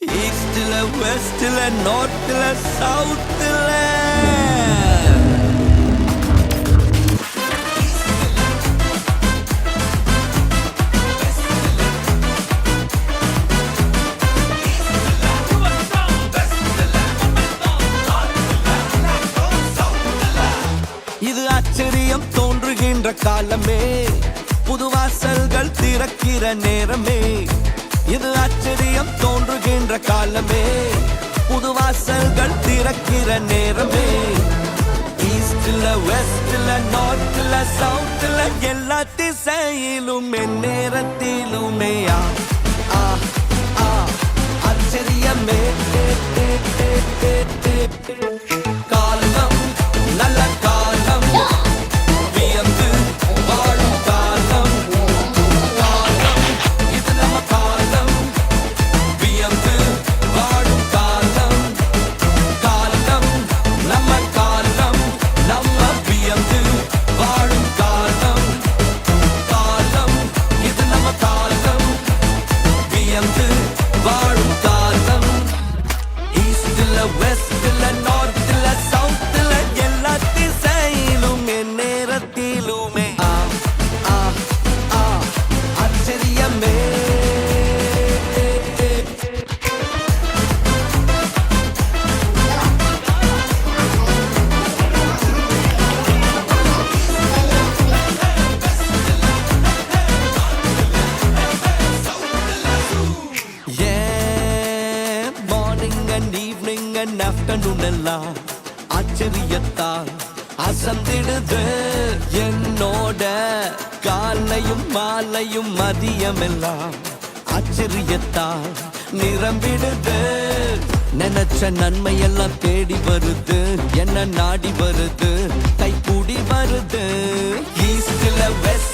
ஈஸ்ட்ல வெஸ்ட்ல நார்த்ல சவுத்ல இது ஆச்சரியம் தோன்றுகின்ற காலமே, புது வாசல்கள் திறக்கிற நேரமே. இது ஆச்சரியம் தோன்றுகின்ற காலமே, புது வாசல்கள் திறக்கிற நேரமே. ஈஸ்ட்ல வெஸ்ட்ல நார்த்ல சவுத்ல எல்லா திசையிலும் நேரத்திலுமே ஆச்சரியமே. காலம் நல்ல காலம், வியந்து வாழும் காலம். காலம் இது நம்ம காலம், வியந்து வாழும் காலம். காலம் நம்ம காலம், நம்ம வியந்து வாழும் காலம். காலம் இது நம்ம காலம், வியந்து வாழும் காலம். ஈஸ்ட்ல வெஸ்ட்ல நார்த்ல சவுத்ல எல்லா திசையிலும் நேரத்திலுமே ஆச்சரியமே. Morning and evening and afternoon எல்லாம் ஆச்சரியத்தால் அசந்திடுது என்னோட. காலையும் மாலையும் மதியம் எல்லாம் ஆச்சரியத்தால் நிரம்பிடுது. நினைச்ச நன்மை எல்லாம் தேடி வருது, என்ன நாடி வருது, கைகூடி வருது. ஈஸ்ட்ல வெஸ்ட்